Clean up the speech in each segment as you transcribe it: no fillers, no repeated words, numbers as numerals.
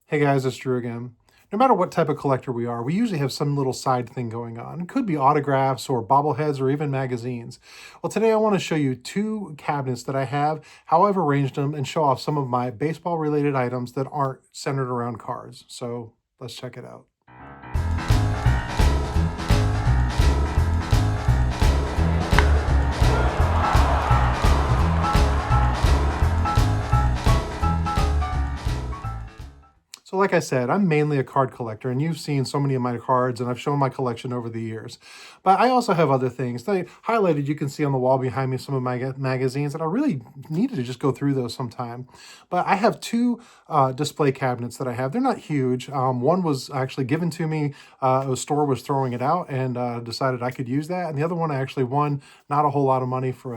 Hey guys, it's Drew again. No matter what type of collector we are, we usually have some little side thing going on. It could be autographs or bobbleheads or even magazines. Well, today I want to show you two cabinets that I have, how I've arranged them, and show off some of my baseball related items that aren't centered around cards. So let's check it out. So like I said, I'm mainly a card collector, and you've seen so many of my cards, and I've shown my collection over the years. But I also have other things. They highlighted, you can see on the wall behind me some of my magazines, and I really needed to just go through those sometime. But I have two display cabinets that I have. They're not huge. One was actually given to me. A store was throwing it out, and decided I could use that. And the other one I actually won not a whole lot of money for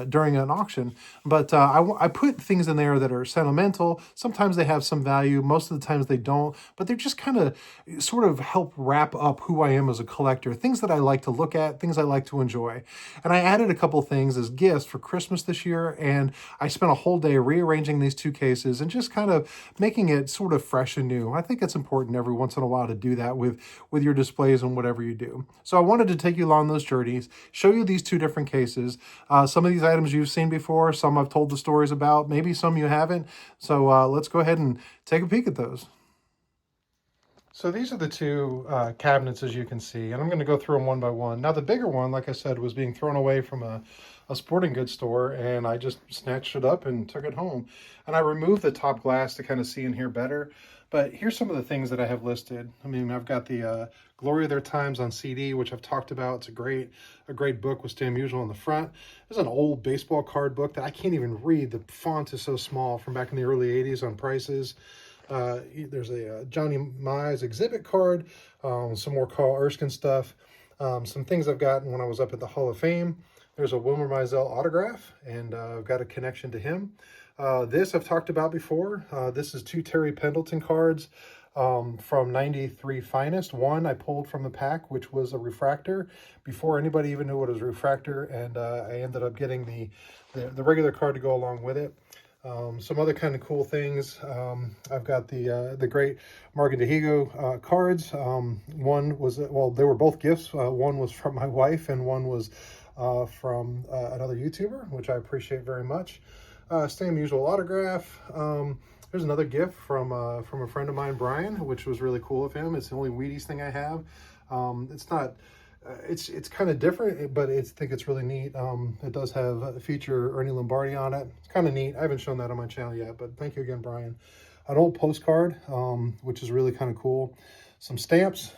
during an auction. But I put things in there that are sentimental. Sometimes they have some value. Most of the times they don't, but they're just kind of sort of help wrap up who I am as a collector, things that I like to look at, things I like to enjoy. And I added a couple things as gifts for Christmas this year, and I spent a whole day rearranging these two cases and just kind of making it sort of fresh and new. I think it's important every once in a while to do that with your displays and whatever you do. So I wanted to take you along those journeys, show you these two different cases. Some of these items you've seen before, some I've told the stories about, maybe some you haven't. So let's go ahead and take a peek at those. So these are the two cabinets, as you can see, and I'm going to go through them one by one. Now the bigger one, like I said, was being thrown away from a sporting goods store, and I just snatched it up and took it home. And I removed the top glass to kind of see and hear better. But here's some of the things that I have listed. I mean, I've got the Glory of Their Times on CD, which I've talked about. It's a great book with Stan Musial on the front. There's an old baseball card book that I can't even read. The font is so small, from back in the early 80s on prices. There's a Johnny Mize exhibit card, some more Carl Erskine stuff, some things I've gotten when I was up at the Hall of Fame. There's a Wilmer Mizell autograph, and I've got a connection to him. This I've talked about before. This is two Terry Pendleton cards from 93 Finest. One I pulled from the pack, which was a refractor, before anybody even knew what was a refractor, and I ended up getting the regular card to go along with it. Some other kind of cool things. I've got the great Mark and Dahigo cards. One was, well, they were both gifts. One was from my wife, and one was from another YouTuber, which I appreciate very much. Stan Musial autograph. There's another gift from a friend of mine, Brian, which was really cool of him. It's the only Wheaties thing I have. It's not. It's kind of different, but I think it's really neat. It does have a feature Ernie Lombardi on it. It's kind of neat. I haven't shown that on my channel yet, but thank you again, Brian. An old postcard, which is really kind of cool. Some stamps,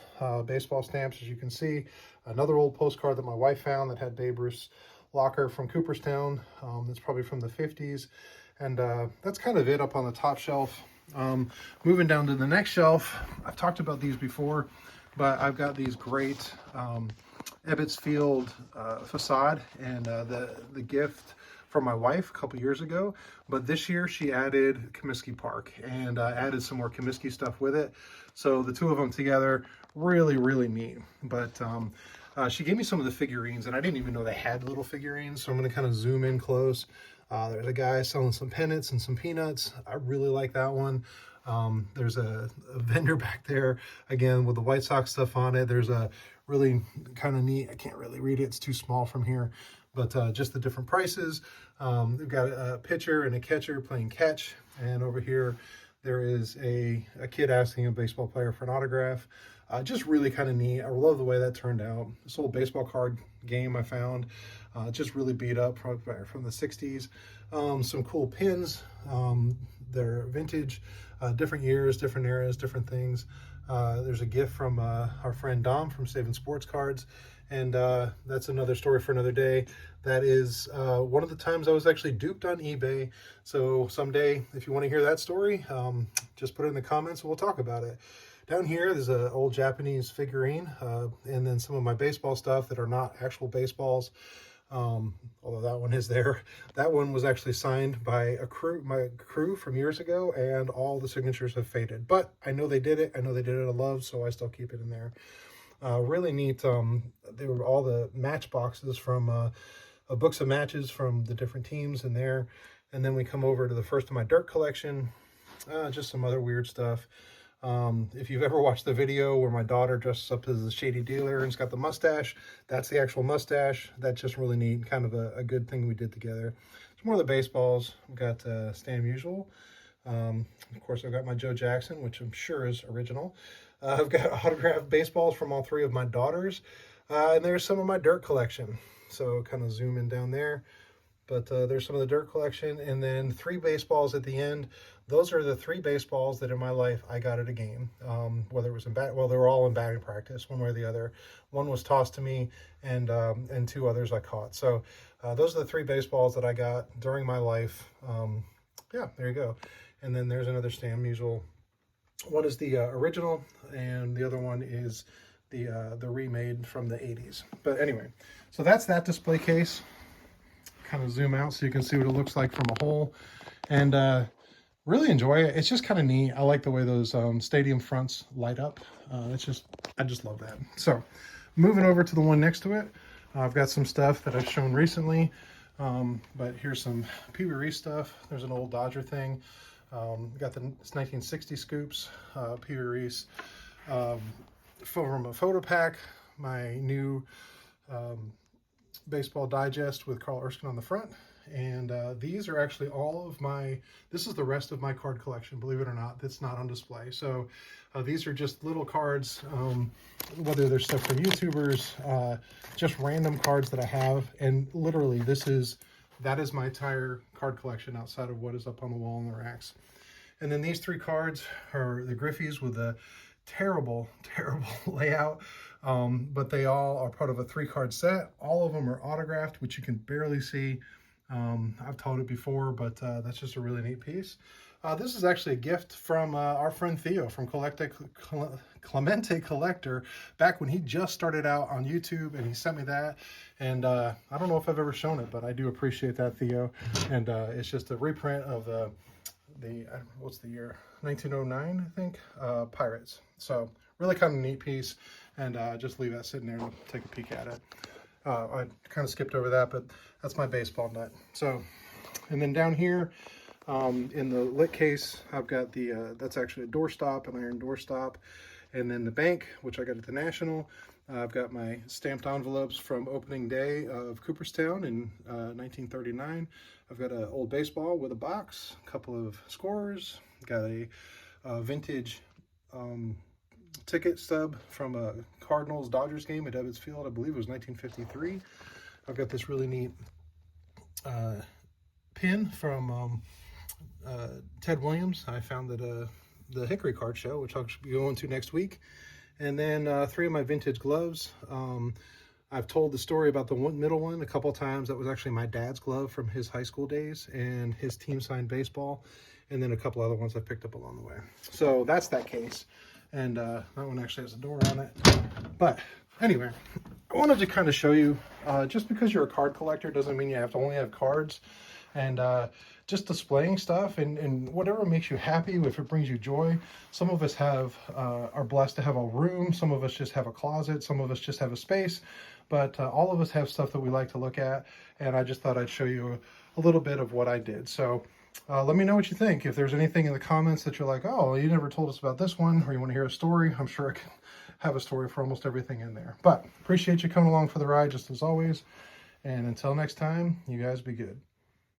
baseball stamps, as you can see. Another old postcard that my wife found that had Babe Ruth's locker from Cooperstown. That's probably from the 50s. And that's kind of it up on the top shelf. Moving down to the next shelf, I've talked about these before, but I've got these great Ebbets Field facade, and the gift from my wife a couple years ago. But this year she added Comiskey Park and added some more Comiskey stuff with it. So the two of them together, really, really neat. But she gave me some of the figurines, and I didn't even know they had little figurines. So I'm going to kind of zoom in close. There's a guy selling some pennants and some peanuts. I really like that one. There's a vendor back there, again, with the White Sox stuff on it. There's a really kind of neat, I can't really read it, it's too small from here, but just the different prices. We've got a pitcher and a catcher playing catch, and over here there is a kid asking a baseball player for an autograph. Just really kind of neat. I love the way that turned out. This old baseball card game I found, just really beat up from the 60s. Some cool pins. They're vintage, different years, different eras, different things. There's a gift from our friend Dom from Saving Sports Cards, and that's another story for another day. That is one of the times I was actually duped on eBay. So someday, if you want to hear that story, just put it in the comments and we'll talk about it. Down here, there's an old Japanese figurine, and then some of my baseball stuff that are not actual baseballs. Although that one is there. That one was actually signed by my crew from years ago, and all the signatures have faded. But I know they did it. I know they did it out of love, so I still keep it in there. Really neat. They were all the match boxes from books of matches from the different teams in there. And then we come over to the first of my dirt collection. Just some other weird stuff. If you've ever watched the video where my daughter dresses up as a shady dealer and has got the mustache, that's the actual mustache. That's just really neat, kind of a good thing we did together. Some more of the baseballs. We've got Stan Musial. Of course, I've got my Joe Jackson, which I'm sure is original. I've got autographed baseballs from all three of my daughters. And there's some of my dirt collection. So kind of zoom in down there. But there's some of the dirt collection, and then 3 baseballs at the end. Those are the 3 baseballs that in my life I got at a game. Whether it was in well, they were all in batting practice, one way or the other. One was tossed to me, and 2 others I caught. So those are the 3 baseballs that I got during my life. Yeah, there you go. And then there's another Stan Musial. One is the original, and the other one is the remade from the 80s. But anyway, so that's that display case. Kind of zoom out so you can see what it looks like from a whole, and really enjoy it. It's just kind of neat. I like the way those stadium fronts light up. I just love that. So moving over to the one next to it, I've got some stuff that I've shown recently, but here's some Pee Wee Reese stuff. There's an old Dodger thing. Got the 1960 scoops, Pee Wee Reese, from a photo pack, my new baseball digest with Carl Erskine on the front, and these are actually all of my, this is the rest of my card collection, believe it or not. That's not on display. So these are just little cards, whether they're stuff from YouTubers, just random cards that I have, and literally that is my entire card collection outside of what is up on the wall in the racks. And then these 3 cards are the Griffies with a terrible layout, but they all are part of a 3-card set. All of them are autographed, which you can barely see. I've told it before, but that's just a really neat piece. This is actually a gift from our friend Theo from Clemente Collector, back when he just started out on YouTube, and he sent me that. And I don't know if I've ever shown it, but I do appreciate that, Theo. And it's just a reprint of the what's the year, 1909, I think, Pirates. So really kind of neat piece, and just leave that sitting there and take a peek at it. I kind of skipped over that, but that's my baseball nut. So, and then down here in the lit case, I've got that's actually a doorstop, an iron doorstop, and then the bank, which I got at the National. I've got my stamped envelopes from opening day of Cooperstown in 1939. I've got an old baseball with a box, a couple of scorers, got a vintage ticket stub from a Cardinals-Dodgers game at Ebbets Field. I believe it was 1953. I've got this really neat pin from Ted Williams. I found at the Hickory Card Show, which I'll be going to next week. And then 3 of my vintage gloves. I've told the story about the middle one a couple times. That was actually my dad's glove from his high school days and his team signed baseball. And then a couple other ones I picked up along the way. So that's that case. And that one actually has a door on it. But anyway, I wanted to kind of show you, just because you're a card collector doesn't mean you have to only have cards. And just displaying stuff and whatever makes you happy, if it brings you joy. Some of us are blessed to have a room. Some of us just have a closet. Some of us just have a space. But all of us have stuff that we like to look at. And I just thought I'd show you a little bit of what I did. So let me know what you think. If there's anything in the comments that you're like, oh, you never told us about this one, or you want to hear a story, I'm sure I can have a story for almost everything in there. But appreciate you coming along for the ride, just as always. And until next time, you guys be good.